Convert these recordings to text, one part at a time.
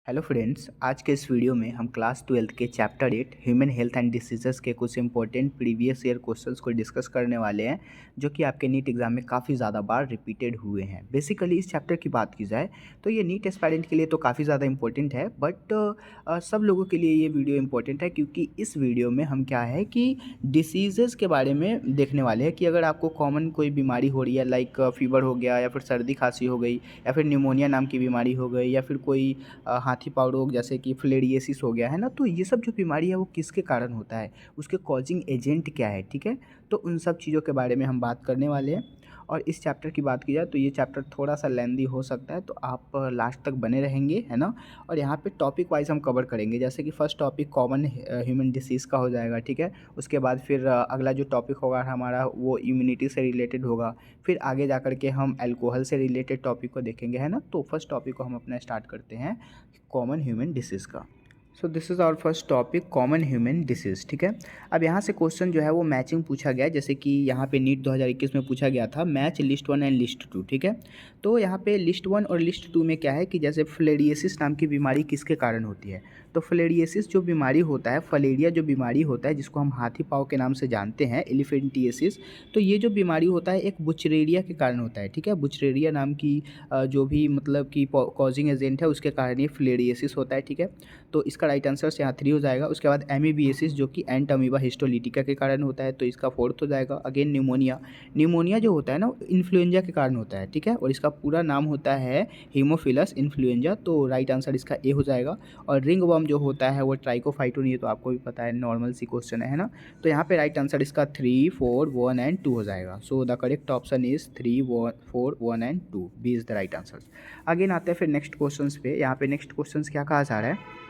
Hello friends, आज के इस वीडियो में हम क्लास 12 के chapter 8 human health and diseases के कुछ इंपॉर्टेंट प्रीवियस ईयर क्वेश्चंस को डिस्कस करने वाले हैं जो कि आपके नीट एग्जाम में काफ़ी ज़्यादा बार रिपीटेड हुए हैं। बेसिकली इस चैप्टर की बात की जाए तो ये नीट एस्पायरेंट के लिए तो काफ़ी ज़्यादा इंपॉर्टेंट है, बट सब लोगों के लिए ये वीडियो इंपॉर्टेंट है क्योंकि इस वीडियो में हम क्या है कि डिसीज़ेज़ के बारे में देखने वाले हैं कि अगर आपको कॉमन कोई बीमारी हो रही है, लाइक फीवर हो गया या फिर सर्दी खांसी हो गई या फिर न्यूमोनिया नाम की बीमारी हो गई या फिर कोई हाथी पाँव रोग जैसे कि फिलेरियोसिस हो गया है ना, तो ये सब जो बीमारी है वो किसके कारण होता है, उसके कॉजिंग एजेंट क्या है। ठीक है, तो उन सब चीज़ों के बारे में हम बात करने वाले हैं। और इस चैप्टर की बात की जाए तो ये चैप्टर थोड़ा सा लेंदी हो सकता है, तो आप लास्ट तक बने रहेंगे, है ना। और यहाँ पे टॉपिक वाइज हम कवर करेंगे, जैसे कि first topic common human disease का हो जाएगा। ठीक है, उसके बाद फिर अगला जो टॉपिक होगा हमारा वो इम्यूनिटी से रिलेटेड होगा। फिर आगे जा कर के हम अल्कोहल से रिलेटेड टॉपिक को देखेंगे, है ना। तो फर्स्ट टॉपिक को हम अपना स्टार्ट करते हैं कॉमन ह्यूमन डिसीज़ का। So this is our first topic common human disease. ठीक है, अब यहाँ से क्वेश्चन जो है वो मैचिंग पूछा गया है, जैसे कि यहाँ पे नीट 2021 में पूछा गया था मैच लिस्ट 1 एंड लिस्ट 2। ठीक है, तो यहाँ पे लिस्ट 1 और लिस्ट 2 में क्या है कि जैसे फिलेरियोसिस नाम की बीमारी किसके कारण होती है। तो फिलेरियोसिस जो बीमारी होता है, फलेरिया जो बीमारी होता है जिसको हम हाथी पाँव के नाम से जानते हैं, एलिफेंटिएसिस, तो ये जो बीमारी होता है एक बुचरेरिया के कारण होता है। ठीक है, बुचरेरिया नाम की जो भी मतलब कि कॉजिंग एजेंट है उसके कारण ये फिलेरियोसिस होता है। ठीक है, तो इसका राइट आंसर यहाँ 3 हो जाएगा। उसके बाद एमीबिएसिस जो कि एंट अमीबा हिस्टोलिटिका के कारण होता है, तो इसका 4th हो जाएगा। अगेन न्यूमोनिया, न्यूमोनिया जो होता है ना इन्फ्लुएंजा के कारण होता है। ठीक है, और इसका पूरा नाम होता है हीमोफिलस इन्फ्लुएंजा, तो राइट आंसर इसका ए हो जाएगा। और रिंग वर्म जो होता है वो ट्राइकोफाइटोन, ये तो आपको भी पता है, नॉर्मल सी क्वेश्चन है ना। तो यहाँ पे राइट आंसर इसका 3, 4, 1 एंड 2 हो जाएगा। So the correct option is 3, 4, 1 and 2, B is the right answer. Again आते हैं फिर नेक्स्ट क्वेश्चन पे। यहाँ पे नेक्स्ट क्वेश्चन क्या कहा जा रहा है,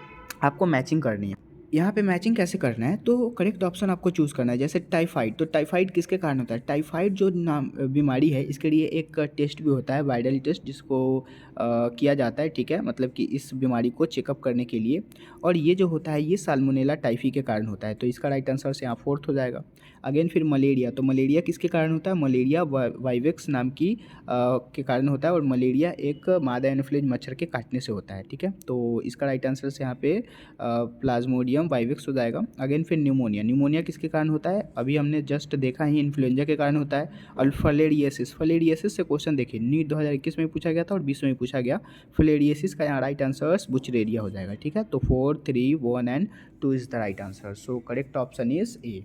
आपको मैचिंग करनी है। यहाँ पे मैचिंग कैसे करना है, तो करेक्ट ऑप्शन आपको चूज़ करना है। जैसे टाइफाइड, तो टाइफाइड किसके कारण होता है। टाइफाइड जो नाम बीमारी है इसके लिए एक टेस्ट भी होता है, वायरल टेस्ट, जिसको किया जाता है। ठीक है, मतलब कि इस बीमारी को चेकअप करने के लिए, और ये जो होता है ये साल्मोनेला टाइफी के कारण होता है, तो इसका राइट आंसर से यहाँ 4th हो जाएगा। अगेन फिर मलेरिया, तो मलेरिया किसके कारण होता है, मलेरिया वाइवेक्स नाम की के कारण होता है, और मलेरिया एक मादा एनोफिलीज मच्छर के काटने से होता है। ठीक है, तो इसका राइट आंसर से यहाँ पे प्लाज्मोडियम वाइवेक्स हो जाएगा। अगेन फिर न्यूमोनिया, न्यूमोनिया किसके कारण होता है, अभी हमने जस्ट देखा ही इन्फ्लुएंजा के कारण होता है। और फिलेरियोसिस, फिलेरियोसिस से क्वेश्चन देखिए नीट 2021 में पूछा गया था और 20 में पूछा गया। फिलेरियोसिस का यहाँ राइट आंसर बुचरेरिया हो जाएगा। ठीक है, तो 4, 3, 1 and 2 is the right answer. So correct option is A.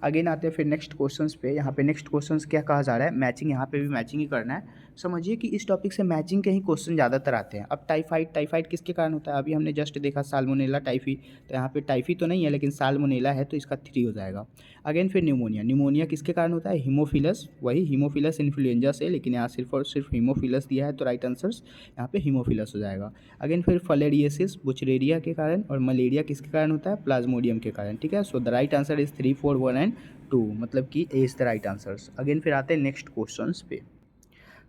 Again आते हैं फिर नेक्स्ट क्वेश्चंस पे। यहाँ पे नेक्स्ट क्वेश्चंस क्या कहा जा रहा है, मैचिंग, यहाँ पे भी मैचिंग ही करना है। समझिए कि इस टॉपिक से मैचिंग के ही क्वेश्चन ज़्यादातर आते हैं। अब टाइफाइड, टाइफाइड किसके कारण होता है, अभी हमने जस्ट देखा साल्मोनेला टाइफी, तो यहाँ पे टाइफी तो नहीं है लेकिन साल्मोनेला है, तो इसका 3 हो जाएगा। अगेन फिर न्यूमोनिया, न्यूमोनिया किसके कारण होता है, हीमोफिलस, वही हीमोफिलस इन्फ्लुएंजा से, लेकिन यहाँ सिर्फ और सिर्फ हीमोफिलस दिया है, तो राइट आंसर यहाँ पे हीमोफिलस हो जाएगा। अगेन फिर फिलेरियोसिस बुचरेरिया के कारण, और मलेरिया किसके कारण होता है, प्लाज्मोडियम के कारण। ठीक है, so the right answer is 3, 4, 1 and 2, मतलब कि A is the right answers. Again फिर आते हैं नेक्स्ट क्वेश्चंस पे।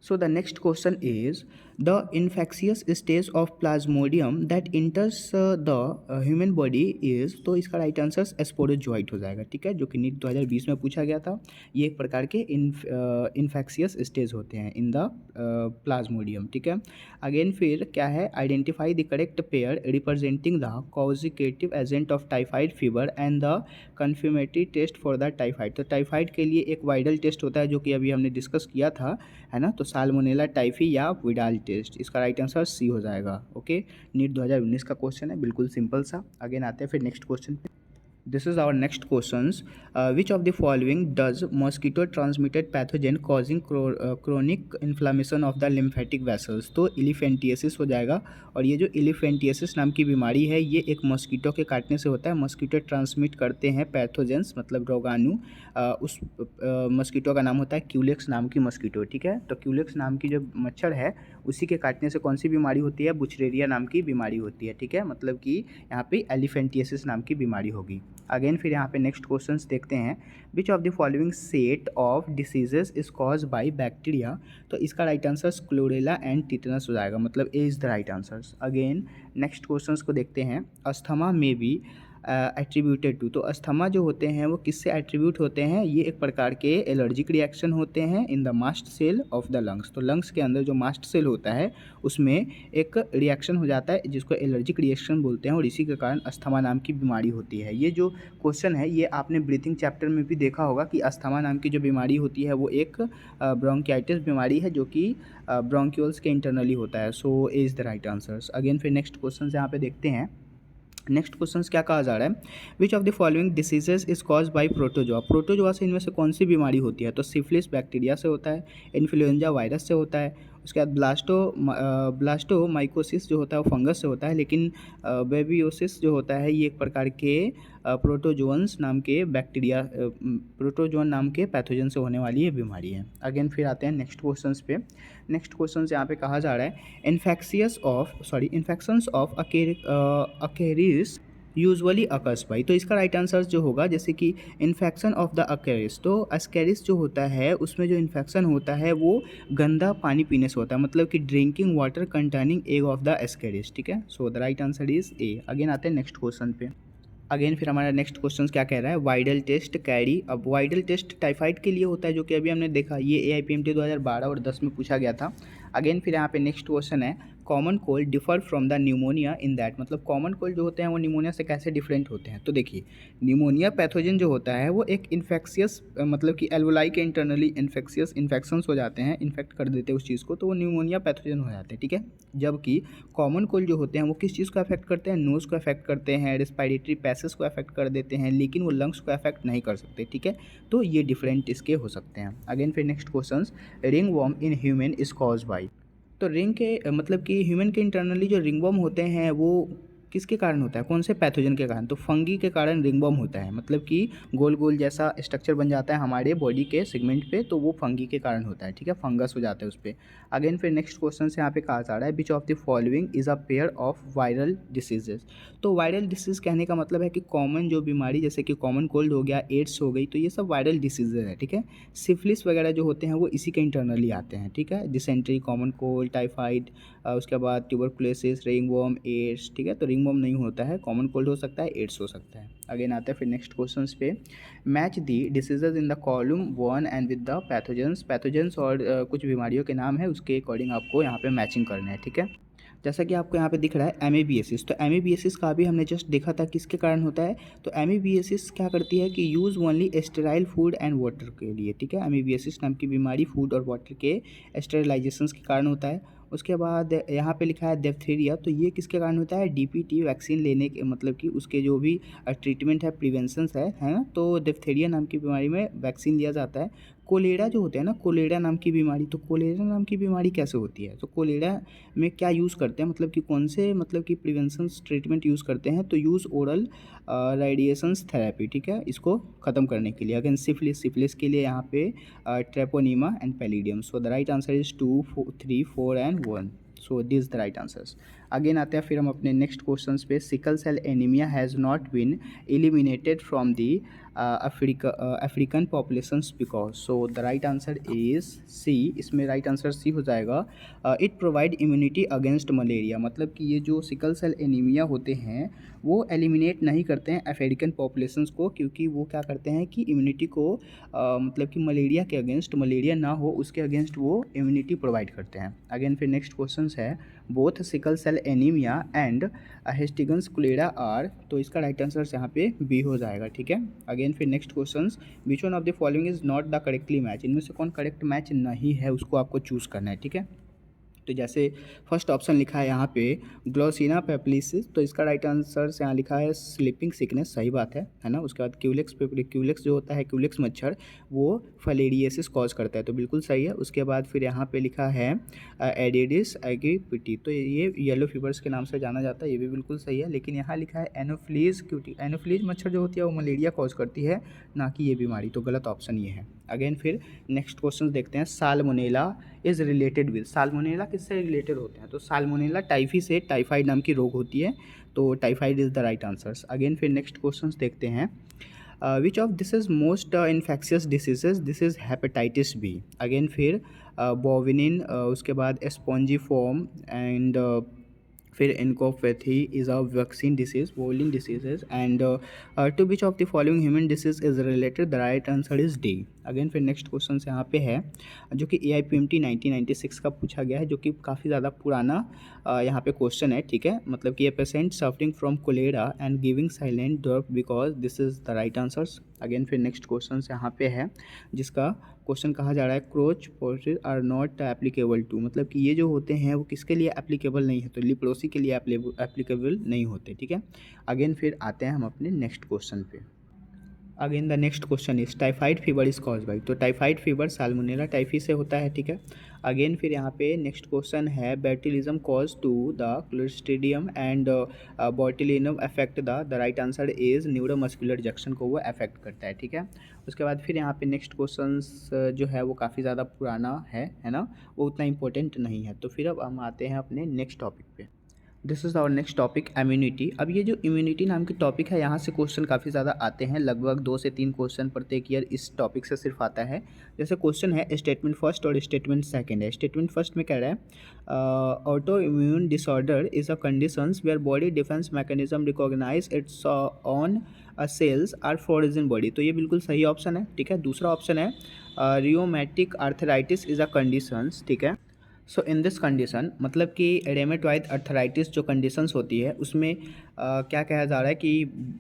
So the next question is the infectious stage of plasmodium that enters the human body is, तो इसका राइट आंसर स्पोरोजोइट हो जाएगा। ठीक है, जो कि नीट 2020 में पूछा गया था। ये एक प्रकार के इन्फेक्शियस स्टेज होते हैं इन द प्लाज्मोडियम। ठीक है, अगेन फिर क्या है, identify the correct pair representing the causative agent of typhoid fever and the confirmatory test for the typhoid. तो टाइफाइड के लिए एक वाइडल टेस्ट होता है जो कि अभी हमने डिस्कस किया था, है ना। तो साल्मोनेला टाइफी या विडाल टेस्ट, इसका राइट आंसर सी हो जाएगा। ओके, नीट 2019 का क्वेश्चन है, बिल्कुल सिंपल सा। अगेन आते हैं फिर नेक्स्ट क्वेश्चन पे। This is our next questions. Which of the following does mosquito transmitted pathogen causing chronic inflammation of the lymphatic vessels? तो इलिफेंटिएसिस हो जाएगा। और ये जो इलिफेंटिएसिस नाम की बीमारी है ये एक मॉस्किटो के काटने से होता है। मॉस्किटो ट्रांसमिट करते हैं पैथोजेंस, मतलब रोगाणु। उस मॉस्किटो का नाम होता है क्यूलेक्स नाम की मॉस्किटो। ठीक है, तो क्यूलेक्स नाम की जो मच्छर है उसी के काटने से कौन सी बीमारी होती है, बुचरेरिया नाम की बीमारी होती है। ठीक है, मतलब कि यहाँ पे एलिफेंटिएसिस नाम की बीमारी होगी। अगेन फिर यहाँ पे नेक्स्ट क्वेश्चंस देखते हैं। Which of the following set of diseases is cause by bacteria, तो इसका right answer cholera and tetanus हो जाएगा, मतलब A is the right answer. Again next questions को देखते हैं। अस्थमा में भी एट्रीब्यूटेड टू। तो अस्थमा जो होते हैं वो किससे एट्रीब्यूट होते हैं, ये एक प्रकार के एलर्जिक रिएक्शन होते हैं in the mast cell of the lungs. तो लंग्स के अंदर जो मास्ट सेल होता है उसमें एक रिएक्शन हो जाता है जिसको एलर्जिक रिएक्शन बोलते हैं, और इसी के कारण अस्थमा नाम की बीमारी होती है। ये जो क्वेश्चन है ये आपने ब्रीथिंग चैप्टर में भी देखा होगा कि अस्थमा नाम की जो बीमारी होती है वो एक ब्रोंकियाइटिस बीमारी है जो कि ब्रोंक्यूल्स के इंटरनली होता है। So is the right answers. Again फिर नेक्स्ट क्वेश्चन यहाँ पे देखते हैं। नेक्स्ट क्वेश्चन क्या कहा जा रहा है, which of the following diseases is cause by protozoa. Protozoa से इनमें से कौन सी बीमारी होती है, तो सिफिलिस बैक्टीरिया से होता है, इन्फ्लुएंजा वायरस से होता है, उसके बाद ब्लास्टोमाइकोसिस जो होता है वो फंगस से होता है, लेकिन बेबियोसिस जो होता है ये एक प्रकार के प्रोटोजोन्स नाम के बैक्टीरिया प्रोटोजोन नाम के पैथोजन से होने वाली ये बीमारी है। अगेन फिर आते हैं नेक्स्ट क्वेश्चन पे। नेक्स्ट क्वेश्चन यहाँ पे कहा जा रहा है infections of Ascaris usually occurs by. तो इसका राइट आंसर जो होगा, जैसे कि इन्फेक्शन ऑफ द अकेरिस, तो अस्केरिस जो होता है उसमें जो इन्फेक्शन होता है वो गंदा पानी पीने से होता है, मतलब कि drinking water containing egg of the Ascaris. ठीक है, so the right answer is A. Again आते हैं नेक्स्ट क्वेश्चन पे। अगेन फिर हमारा नेक्स्ट क्वेश्चन क्या कह रहा है, वाइडल टेस्ट कैरी। अब वाइडल टेस्ट टाइफाइड के लिए होता है जो कि अभी हमने देखा, ये AIPMT 2012 और 10 में पूछा गया था। अगेन फिर यहाँ पे नेक्स्ट क्वेश्चन है, common cold differ from the pneumonia in that. मतलब कॉमन कोल्ड जो होते हैं वो न्यूमोनिया से कैसे डिफरेंट होते हैं। तो देखिए, न्यूमोनिया पैथोजन जो होता है वो एक इन्फेक्शियस मतलब कि एल्वोलाई के इंटरनली इन्फेक्शियस इन्फेक्शंस हो जाते हैं, इन्फेक्ट कर देते हैं उस चीज़ को, तो वो न्यूमोनिया पैथोजन हो जाते हैं। ठीक है, जबकि कॉमन कोल्ड जो होते हैं वो किस चीज़ को अफेक्ट करते हैं, नोज़ को अफेक्ट करते हैं, रेस्पिरेटरी पैसेज को अफेक्ट कर देते हैं, लेकिन वो लंग्स को अफेक्ट नहीं कर सकते। ठीक है, तो ये डिफरेंट इसके हो सकते हैं। अगेन फिर next question, ring worm in human is cause by. तो रिंग के मतलब कि ह्यूमन के इंटरनली जो रिंगवर्म होते हैं वो किसके कारण होता है, कौन से पैथोजन के कारण, तो फंगी के कारण रिंगवर्म होता है। मतलब कि गोल गोल जैसा स्ट्रक्चर बन जाता है हमारे बॉडी के सेगमेंट पे, तो वो फंगी के कारण होता है। ठीक है, फंगस हो जाता है उस पर। अगेन फिर नेक्स्ट क्वेश्चन से यहाँ पे कहा जा रहा है, which of the following is a pair of viral diseases. तो वायरल डिसीज कहने का मतलब है कि कॉमन जो बीमारी, जैसे कि कॉमन कोल्ड हो गया, एड्स हो गई, तो ये सब वायरल डिसीजेज है। ठीक है, सिफिलिस वगैरह जो होते हैं वो इसी के इंटरनली आते हैं। ठीक है, डिसेंट्री, कॉमन कोल्ड, टाइफाइड, उसके बाद ट्यूबरकुलोसिस, रिंगवर्म, एड्स। ठीक है, तो रिंगवर्म नहीं होता है, कॉमन कोल्ड हो सकता है, एड्स हो सकता है। अगेन आता है फिर नेक्स्ट क्वेश्चन पे, match the diseases in the column 1 and with the pathogens और कुछ बीमारियों के नाम है उसके अकॉर्डिंग आपको यहाँ पे मैचिंग करना है। ठीक है, जैसा कि आपको यहाँ पे दिख रहा है एमीबिएसिस, तो एमीबिएसिस का भी हमने जस्ट देखा था किसके कारण होता है। तो एमीबिएसिस क्या करती है कि use only sterile food and water के लिए। ठीक है, एमीबिएसिस नाम की बीमारी फूड और वाटर के स्टेरिलाइजेशन के कारण होता है। उसके बाद यहाँ पे लिखा है डिप्थीरिया, तो ये किसके कारण होता है, DPT वैक्सीन लेने के मतलब कि उसके जो भी ट्रीटमेंट है, प्रिवेंशन है ना, तो डिप्थीरिया नाम की बीमारी में वैक्सीन लिया जाता है। कोलेरा जो होते हैं ना, कोलेरा नाम की बीमारी, तो कोलेरा नाम की बीमारी कैसे होती है, तो कोलेरा में क्या यूज़ करते हैं, मतलब कि कौन से मतलब कि प्रिवेंशन ट्रीटमेंट यूज़ करते हैं, तो यूज़ ओरल रेडिएशंस थेरेपी। ठीक है, इसको ख़त्म करने के लिए। अगेन सिफिलिस के लिए यहाँ पे Treponema and pallidum. So the right answer is 2, 3, 4 and 1। So this the right answers. Again आते हैं फिर हम अपने नेक्स्ट क्वेश्चन पे, sickle cell anaemia has not been eliminated from the African populations because. So the right answer is C, इसमें right answer C हो जाएगा। It provide immunity against malaria. मतलब कि ये जो सिकल सेल एनीमिया होते हैं वो एलिमिनेट नहीं करते हैं अफ्रीकन पॉपुलेशंस को, क्योंकि वो क्या करते हैं कि इम्यूनिटी को मतलब कि मलेरिया के अगेंस्ट, मलेरिया ना हो उसके अगेंस्ट वो इम्यूनिटी प्रोवाइड करते हैं। अगेन फिर नेक्स्ट क्वेश्चन है, both sickle cell anaemia and Huntington's chorea are, तो इसका राइट आंसर यहाँ पे बी हो जाएगा। ठीक है, अगेन फिर next question, which one of the following is not the correctly match. इनमें से कौन करेक्ट मैच नहीं है उसको आपको चूज़ करना है। ठीक है, तो जैसे फर्स्ट ऑप्शन लिखा है यहाँ पे ग्लोसिना पेप्लिसिस, तो इसका राइट आंसर यहाँ लिखा है स्लीपिंग सिकनेस, सही बात है ना। उसके बाद क्यूलेक्स जो होता है, क्यूलेक्स मच्छर, वो फलेरिएसिस कॉज करता है, तो बिल्कुल सही है। उसके बाद फिर यहाँ पे लिखा है एडिडिस एगिपिटी, तो ये येलो फीवर्स के नाम से जाना जाता है, ये भी बिल्कुल सही है। लेकिन यहाँ लिखा है एनोफ्लीज क्यूटी, एनोफ्लीज मच्छर जो होती है वो मलेरिया कॉज करती है, ना कि ये बीमारी, तो गलत ऑप्शन ये है। अगेन फिर नेक्स्ट क्वेश्चन देखते हैं, salmonella is related with. Salmonella किससे रिलेटेड होते हैं, तो साल्मोनेला टाइफी से, टाइफाइड नाम की रोग होती है, तो typhoid is the right answers. Again फिर नेक्स्ट क्वेश्चन देखते हैं, which of this is most infectious diseases, this is hepatitis B. Again फिर बोविनिन, उसके बाद स्पॉन्जीफॉर्म एंड फिर encephalopathy is a vaccine disease, वोलिन diseases, and to which of the following human disease is related, the right answer is D. Again फिर next question यहाँ पे है जो कि AIPMT 1996 का पूछा गया है, जो कि काफ़ी ज़्यादा पुराना यहाँ पे क्वेश्चन है, ठीक है। मतलब कि a patient suffering from cholera and giving silent drug because, this is the right answers. Again फिर नेक्स्ट क्वेश्चन यहाँ पे है जिसका क्वेश्चन कहा जा रहा है crotch portrait are not applicable to, मतलब कि ये जो होते हैं वो किसके लिए एप्लीकेबल नहीं है, तो लिप्रोसी के लिए एप्लीकेबल नहीं होते, ठीक है। अगेन फिर आते हैं हम अपने नेक्स्ट क्वेश्चन पे। Again the next question is typhoid fever is cause by, तो टाइफाइड फीवर साल्मोनेला टाइफी से होता है, ठीक है। अगेन फिर यहाँ पे नेक्स्ट क्वेश्चन है botulism cause to the Clostridium and botulinum affect the right answer is neuromuscular junction को वो अफेक्ट करता है, ठीक है। उसके बाद फिर यहाँ पे नेक्स्ट क्वेश्चन जो है वो काफ़ी ज़्यादा पुराना है ना, वो उतना इंपॉर्टेंट नहीं है। तो फिर अब हम आते हैं अपने नेक्स्ट टॉपिक पे। This is our next topic immunity. अब ये जो इम्यूनिटी नाम की टॉपिक है, यहाँ से क्वेश्चन काफ़ी ज़्यादा आते हैं, लगभग 2 से 3 क्वेश्चन प्रत्येक ईयर इस टॉपिक से सिर्फ आता है। जैसे क्वेश्चन है स्टेटमेंट फर्स्ट और स्टेटमेंट सेकंड है। स्टेटमेंट फर्स्ट में कह रहा है auto immune disorder is a conditions where body defence mechanism recognise its own cells are foreign body, तो ये बिल्कुल सही ऑप्शन है, ठीक है। दूसरा ऑप्शन है रियोमेटिक आर्थराइटिस इज़ अ कंडीशंस, ठीक है। सो इन दिस कंडीशन, मतलब कि रेमेटॉइड अर्थराइटिस जो कंडीशंस होती है उसमें क्या कहा जा रहा है कि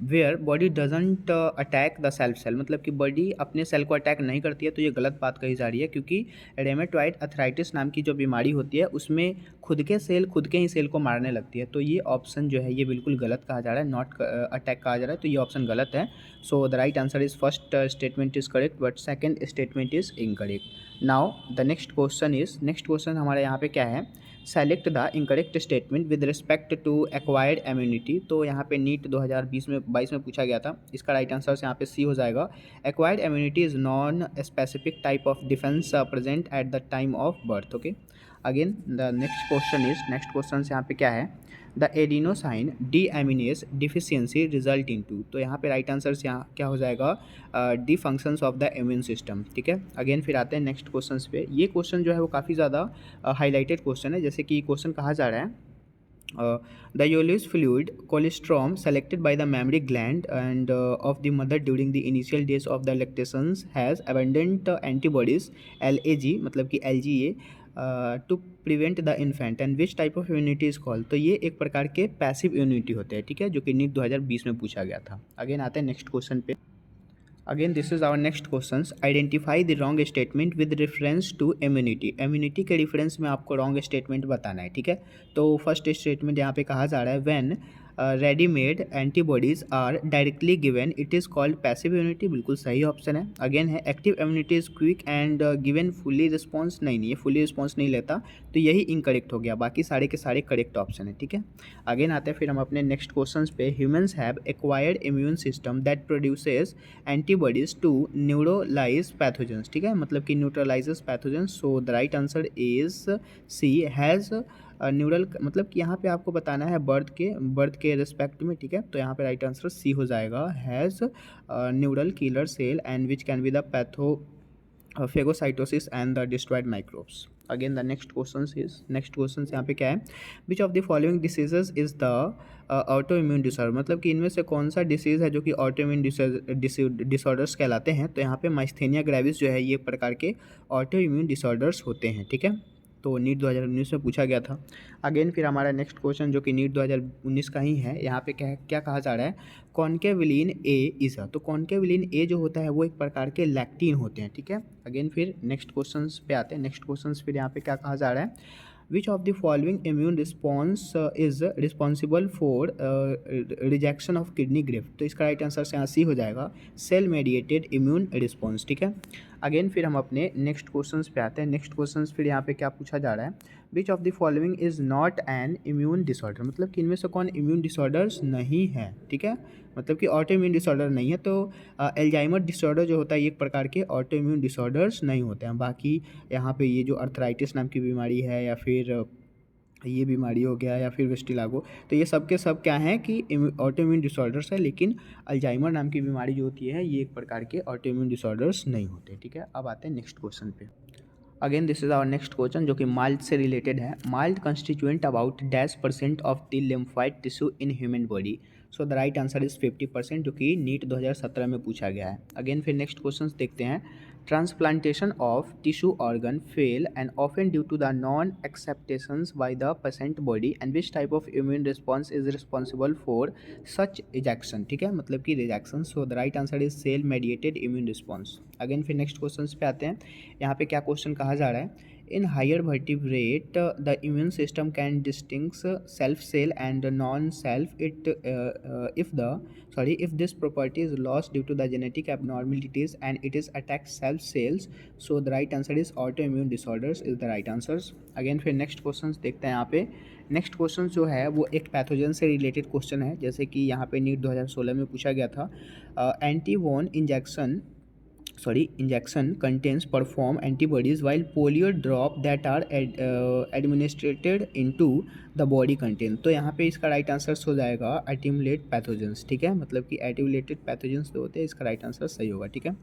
where body doesn't attack the cell, मतलब कि बॉडी अपने सेल को अटैक नहीं करती है, तो ये गलत बात कही जा रही है, क्योंकि रेमेटॉइड अर्थराइटिस नाम की जो बीमारी होती है उसमें खुद के ही सेल को मारने लगती है, तो ये ऑप्शन जो है ये बिल्कुल गलत कहा जा रहा है, नॉट अटैक कहा जा रहा है, तो ये ऑप्शन गलत है। So the right answer is first statement is correct but second statement is incorrect. Now the next question हमारे यहाँ पे क्या है, select the incorrect statement with respect to acquired immunity, तो यहाँ पे नीट 2022 में पूछा गया था, इसका राइट आंसर यहाँ पे सी हो जाएगा। Acquired immunity is non specific type of defence present at the time of birth, okay. Again the next question यहाँ पे क्या है, the adenosine deaminase deficiency result in to, तो यहाँ पे राइट आंसर यहाँ क्या हो जाएगा, D functions of the immune system, ठीक है। अगेन फिर आते हैं नेक्स्ट क्वेश्चन पे। ये क्वेश्चन जो है वो काफ़ी ज़्यादा हाईलाइटेड क्वेश्चन है, जैसे कि क्वेश्चन कहा जा रहा है the Euless fluid colostrum selected by the mammary gland and of the mother during the initial days of the lactations has abundant antibodies LAG, मतलब कि LGA to prevent the infant and which type of immunity is called, तो ये एक प्रकार के passive immunity होते हैं, ठीक है, जो कि नीट 2020 में पूछा गया था। अगेन आते हैं नेक्स्ट क्वेश्चन पे। Again this is our next question, identify the wrong statement with reference to immunity. Immunity के रेफरेंस में आपको रॉन्ग स्टेटमेंट बताना है, ठीक है। तो फर्स्ट स्टेटमेंट यहाँ पे कहा जा रहा है when readymade antibodies are directly given it is called passive immunity, बिल्कुल सही ऑप्शन है। अगेन है active immunity is quick and given fully response, नहीं ये फुली रिस्पॉन्स नहीं लेता, तो यही इनकरेक्ट हो गया, बाकी सारे के सारे करेक्ट ऑप्शन है, ठीक है। अगेन आते हैं फिर हम अपने नेक्स्ट क्वेश्चन पे। Humans have acquired immune system that produces antibodies to neutralise pathogens, ठीक है, मतलब कि neutralises pathogens, so the right answer is C has neural, मतलब कि यहाँ पे आपको बताना है बर्थ के रिस्पेक्ट में, ठीक है। तो यहाँ पे राइट आंसर सी हो जाएगा, has neural killer cell and which can be the phagocytosis and the destroyed microbes. Again the next questions यहाँ पे क्या है, which of the following diseases is the autoimmune disorder, मतलब कि इनमें से कौन सा डिसीज़ है जो कि ऑटोइम्यून डिसऑर्डर्स कहलाते हैं, तो यहाँ पे माइस्थेनिया ग्रेविस जो है ये प्रकार के ऑटोइम्यून डिसऑर्डर्स होते हैं, ठीक है। तो नीट 2019 में पूछा गया था। अगेन फिर हमारा नेक्स्ट क्वेश्चन जो कि नीट 2019 का ही है, यहाँ पे क्या कहा जा रहा है, कॉन्केविलिन ए इज़, तो कॉन्केविलिन ए जो होता है वो एक प्रकार के लैक्टीन होते हैं, ठीक है। अगेन फिर नेक्स्ट क्वेश्चन पे आते हैं। नेक्स्ट क्वेश्चन फिर यहाँ पे क्या कहा जा रहा है, which of the following immune response is responsible for rejection of kidney graft, तो इसका राइट आंसर यहाँ सी हो जाएगा, सेल मेडिएटेड इम्यून रिस्पॉन्स, ठीक है। अगेन फिर हम अपने नेक्स्ट क्वेश्चंस पे आते हैं। नेक्स्ट क्वेश्चंस फिर यहाँ पे क्या पूछा जा रहा है, which of the following is not an immune disorder, मतलब कि इनमें से कौन इम्यून डिसऑर्डर्स नहीं है, ठीक है, मतलब कि ऑटो इम्यून डिसऑर्डर नहीं है, तो एल्जाइमर डिसऑर्डर जो होता है एक प्रकार के ऑटो इम्यून डिसऑर्डर्स नहीं होते हैं। बाकी यहाँ पे ये जो अर्थराइटिस नाम की बीमारी है या फिर ये बीमारी हो गया या फिर वेस्टिलागो, तो ये सब के सब क्या हैं कि ऑटो इम्यून डिसऑर्डर्स है, लेकिन अल्जाइमर नाम की बीमारी जो होती है ये एक प्रकार के ऑटो इम्यून डिसऑर्डर्स नहीं होते, ठीक है। अब आते हैं नेक्स्ट क्वेश्चन पे। Again this is our next question जो कि माल्ट से रिलेटेड है। MALT constituent about %% of the lymphoid tissue in human body. So the right answer is 50%, जो कि नीट 2017 में पूछा गया है। अगेन फिर नेक्स्ट क्वेश्चन देखते हैं। Transplantation of tissue organ fail and often due to the non acceptances by the patient body and which type of immune response is responsible for such rejection. ठीक है, मतलब कि rejection. So the right answer is cell mediated immune response. Again फिर next question पे आते हैं। यहाँ पे क्या क्वेश्चन कहा जा रहा है। In higher vertebrate the immune system can distinguish self cell and non self it if this property is lost due to the genetic abnormalities and it is attacks self cells, so the right answer is autoimmune disorders is the right answers. Again फिर next question देखते हैं। यहाँ पे next question जो है वो एक pathogen से रिलेटेड क्वेश्चन है, जैसे कि यहाँ पे नीट 2016 में पूछा गया था। एंटीवॉन injection contains perform antibodies while polio drop that are administered into the body contain। तो यहाँ पे इसका राइट आंसर हो जाएगा एटिमुलेट पैथोजेंस। ठीक है, मतलब कि एटिमुलेटेड पैथोजेंस जो होते हैं, इसका राइट आंसर सही होगा। ठीक है,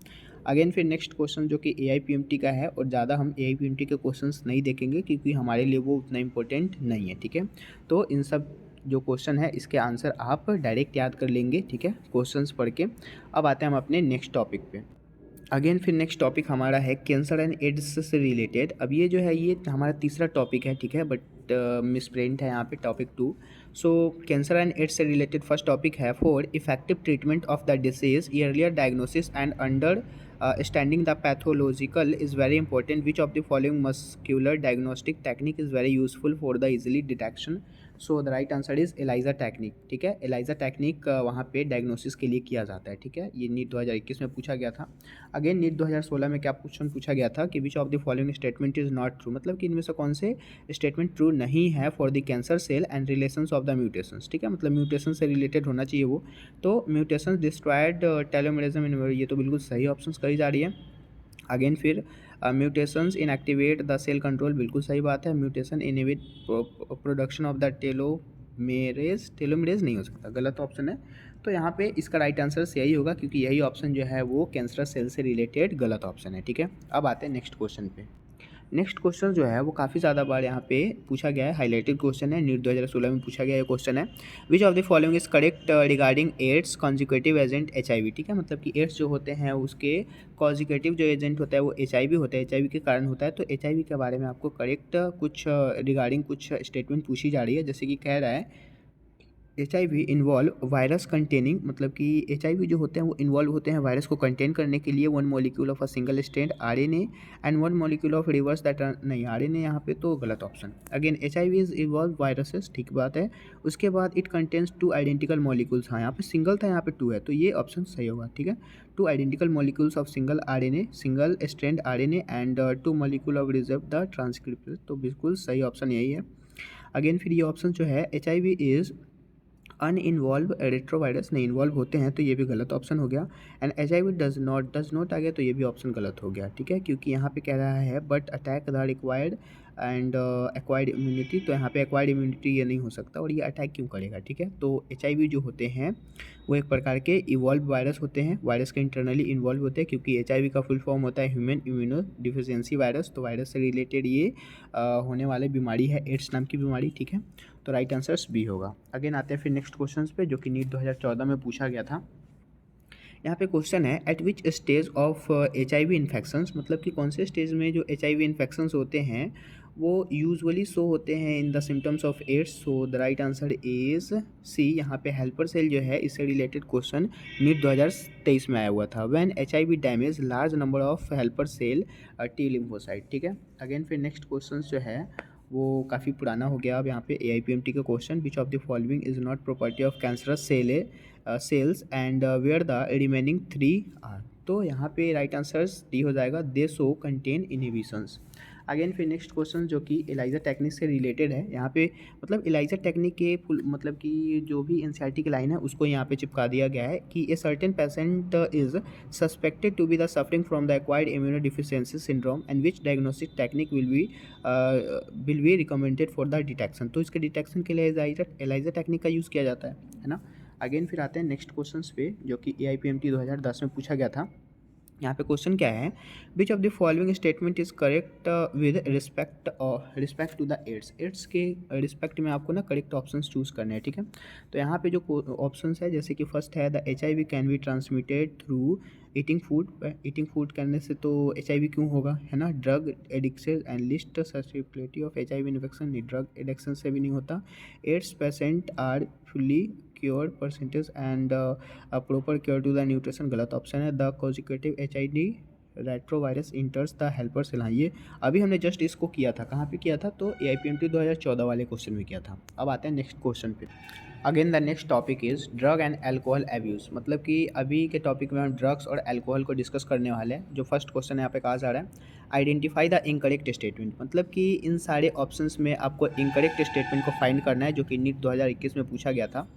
अगेन फिर नेक्स्ट क्वेश्चन जो कि AIPMT का है, और ज़्यादा हम AIPMT के क्वेश्चंस नहीं देखेंगे क्योंकि हमारे लिए वो उतना इंपॉर्टेंट नहीं है। ठीक है, तो इन सब जो क्वेश्चन है इसके आंसर आप डायरेक्ट याद कर लेंगे। ठीक है, क्वेश्चंस पढ़ के। अब आते हैं हम अपने नेक्स्ट टॉपिक पे। अगेन फिर नेक्स्ट टॉपिक हमारा है कैंसर एंड एड्स से रिलेटेड। अब ये जो है ये हमारा तीसरा टॉपिक है। ठीक है, बट मिसप्रिंट है यहाँ पे topic 2। So cancer and AIDS से रिलेटेड फर्स्ट टॉपिक है for effective treatment of the disease earlier diagnosis and understanding the pathological is very important which of the following muscular diagnostic technique is very useful for the easily detection. So the right answer is ELISA technique. ठीक है, ELISA technique वहाँ पे diagnosis के लिए किया जाता है। ठीक है, ये नीट 2021 में पूछा गया था। अगेन नीट 2016 में क्या क्वेश्चन पूछा गया था कि विच of the following statement is not true, मतलब कि इनमें से कौन से स्टेटमेंट ट्रू नहीं है for the cancer cell and relations of the mutations. ठीक है, मतलब म्यूटेशन से रिलेटेड होना चाहिए वो। तो म्यूटेशन डिस्ट्रॉयड टेलोमेरिज्म इन, ये तो बिल्कुल सही ऑप्शन करी जा रही है। अगेन फिर mutations inactivate the cell control, बिल्कुल सही बात है। Mutation inhibit production of the telomerase नहीं हो सकता, गलत ऑप्शन है। तो यहाँ पे इसका राइट आंसर यही होगा क्योंकि यही ऑप्शन जो है वो कैंसर सेल से रिलेटेड गलत ऑप्शन है। ठीक है, अब आते हैं नेक्स्ट क्वेश्चन पे। नेक्स्ट क्वेश्चन जो है वो काफ़ी ज़्यादा बार यहाँ पे पूछा गया है, हाईलाइटेड क्वेश्चन है, नीट 2016 में पूछा गया ये क्वेश्चन है। Which of the following is correct regarding AIDS conjugative agent HIV। ठीक है, मतलब कि एड्स जो होते हैं उसके कॉन्जिक्यूटिव जो एजेंट होता है वो HIV होता है, HIV के कारण होता है। तो HIV के बारे में आपको करेक्ट कुछ रिगार्डिंग कुछ स्टेटमेंट पूछी जा रही है, जैसे कि कह रहा है HIV इन्वॉल्व वायरस कंटेनिंग, मतलब कि HIV जो होते हैं वो इन्वॉल्व होते हैं वायरस को कंटेन करने के लिए 1 molecule of a single strand RNA and 1 molecule of reverse that नहीं, RNA यहाँ पे तो गलत option. Again HIV is involve viruses, ठीक बात है। उसके बाद इट कंटेन्स 2 आइडेंटिकल मॉलिक्यूल्स, हाँ यहाँ पे सिंगल था, यहाँ पे 2 है, तो ये ऑप्शन सही होगा। ठीक है, 2 identical molecules of single RNA, single strand RNA and 2 molecule of reserve the transcript, तो बिल्कुल सही ऑप्शन यही है। अगेन फिर ये ऑप्शन जो है HIV इज़ अनइन्वॉल्व रेट्रोवायरस, नहीं इन्वॉल्व होते हैं, तो ये भी गलत ऑप्शन हो गया। एंड HIV डज नॉट आ गया, तो ये भी ऑप्शन गलत हो गया। ठीक है, क्योंकि यहाँ पे कह रहा है but attack the required and acquired immunity, तो यहाँ पे एक्वायर्ड इम्यूनिटी ये नहीं हो सकता, और ये अटैक क्यों करेगा। ठीक है, तो HIV जो होते हैं वो एक प्रकार के इवॉल्व वायरस होते हैं, वायरस के इंटरनली इन्वॉल्व होते हैं, क्योंकि HIV का फुल फॉर्म होता है ह्यूमन इम्यूनो डिफिशियंसी वायरस। तो वायरस से रिलेटेड ये होने वाली बीमारी है, एड्स नाम की बीमारी। ठीक है, तो राइट आंसर्स बी होगा। अगेन आते हैं फिर नेक्स्ट क्वेश्चन पे जो कि नीट 2014 में पूछा गया था। यहाँ पे क्वेश्चन है eight which stage of HIV infections, मतलब कि कौन से स्टेज में जो HIV इन्फेक्शंस होते हैं वो यूजुअली शो होते हैं in the symptoms of AIDS. So the right answer is C, यहाँ पे हेल्पर सेल जो है इससे रिलेटेड क्वेश्चन नीट 2023 में आया हुआ था। When HIV damage large number of helper cell T lymphocyte. ठीक है, अगेन फिर नेक्स्ट क्वेश्चन जो है वो काफ़ी पुराना हो गया। अब यहाँ पे AIPMT का question which of the following is not property of cancerous cells and where the remaining 3 are. तो यहाँ पे राइट आंसर्स डी हो जाएगा, they show contain inhibitions. Again फिर नेक्स्ट क्वेश्चन जो कि एलाइजा टेक्निक से रिलेटेड है। यहाँ पे मतलब एलाइजा टेक्निक के फुल मतलब कि जो भी NCERT की लाइन है उसको यहाँ पे चिपका दिया गया है कि a certain patient is suspected to be the suffering from the acquired immunodeficiency syndrome and which diagnostic technique will be recommended for the detection. तो इसके डिटेक्शन के लिए एलाइजा टेक्निक का यूज़ किया जाता है ना। अगेन फिर आते हैं नेक्स्ट क्वेश्चन पे जो कि AIPMT 2010 में पूछा गया था। यहाँ पे क्वेश्चन क्या है, which of the following statement is correct with respect to the AIDS. AIDS के रिस्पेक्ट में आपको ना करेक्ट ऑप्शंस चूज करने हैं, ठीक है। तो यहाँ पे जो ऑप्शंस है, जैसे कि फर्स्ट है the HIV can be transmitted through eating food. Eating food करने से तो HIV क्यों होगा, है ना। Drug addiction and least susceptibility of HIV infection, drug addiction से भी नहीं होता। AIDS patient are fully cure percentage and proper cure to the nutrition, गलत ऑप्शन है। The causative HIV retrovirus enters the helper cell, हाँ ये अभी हमने जस्ट इसको किया था, कहाँ पे किया था, तो AIPMT 2014 वाले क्वेश्चन में किया था। अब आते हैं नेक्स्ट क्वेश्चन पे। Again the next topic is drug and alcohol abuse. मतलब कि अभी के टॉपिक में हम ड्रग्स और एल्कोहल को डिस्कस करने वाले हैं। जो फर्स्ट क्वेश्चन यहाँ पे कहा जा रहा है, आइडेंटिफाई द इनकरेक्ट स्टेटमेंट। मतलब कि इन सारे ऑप्शंस में आपको इनकरेक्ट स्टेटमेंट को फाइंड करना है, जो कि नीट 2021 में पूछा गया था।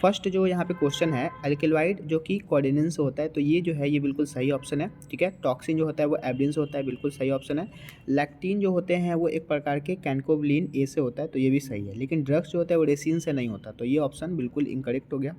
फर्स्ट जो यहाँ पे क्वेश्चन है, एल्केलॉइड जो कि कोऑर्डिनेशन से होता है, तो ये जो है ये बिल्कुल सही ऑप्शन है, ठीक है। टॉक्सिन जो होता है वो एब्डिन से होता है, बिल्कुल सही ऑप्शन है। लैक्टीन जो होते हैं वो एक प्रकार के कैनकोबिलिन ए से होता है, तो ये भी सही है। लेकिन ड्रग्स जो होता है वो रेसिन से नहीं होता, तो ये ऑप्शन बिल्कुल इनकरेक्ट हो गया।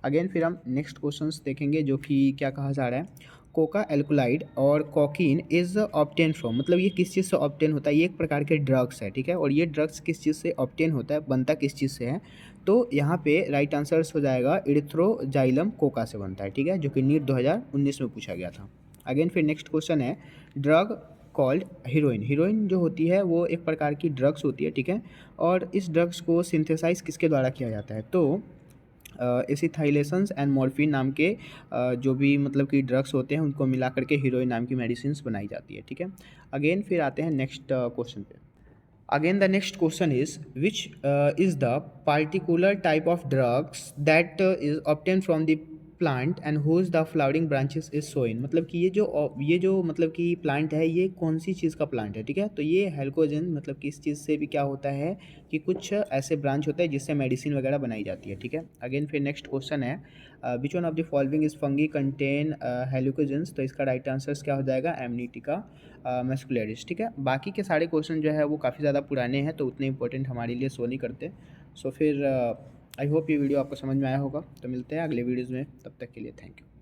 अगेन फिर हम नेक्स्ट क्वेश्चंस देखेंगे, जो कि क्या कहा जा रहा है, कोका एल्कोलाइड और कोकीन इज़ ऑब्टेन फ्रॉम। मतलब ये किस चीज़ से ऑब्टेन होता है, ये एक प्रकार के ड्रग्स है, ठीक है। और ये ड्रग्स किस चीज़ से ऑब्टेन होता है, बनता किस चीज़ से है, तो यहाँ पे राइट आंसर्स हो जाएगा इरिथ्रोजाइलम कोका से बनता है, ठीक है, जो कि नीट 2019 में पूछा गया था। अगेन फिर नेक्स्ट क्वेश्चन है, ड्रग कॉल्ड हीरोइन। हीरोइन जो होती है वो एक प्रकार की ड्रग्स होती है, ठीक है। और इस ड्रग्स को सिंथेसाइज किसके द्वारा किया जाता है, तो एसिथाइलेशंस एंड मॉर्फिन नाम के जो भी मतलब कि ड्रग्स होते हैं उनको मिला करके हीरोइन नाम की मेडिसिन बनाई जाती है, ठीक है। अगेन फिर आते हैं नेक्स्ट क्वेश्चन पे। Again the next question is which is the particular type of drugs that is obtain from the plant and whose the flowering branches is sown. मतलब कि ये जो मतलब कि प्लांट है, ये कौन सी चीज़ का प्लांट है, ठीक है। तो ये हेल्कोजेन, मतलब कि इस चीज़ से भी क्या होता है कि कुछ ऐसे ब्रांच होते हैं जिससे मेडिसिन वगैरह बनाई जाती है, ठीक है। अगेन फिर नेक्स्ट क्वेश्चन है, which one of the following is fungi contain halogens. तो इसका राइट आंसर क्या हो जाएगा, एमनीटिका मैस्कुलरिस, ठीक है। बाकी के सारे क्वेश्चन जो है वो काफ़ी ज़्यादा पुराने हैं, तो उतने इंपॉर्टेंट हमारे लिए शो नहीं करते। सो फिर आई होप ये वीडियो आपको समझ में आया होगा। तो मिलते हैं अगले वीडियोज़ में, तब तक के लिए थैंक यू।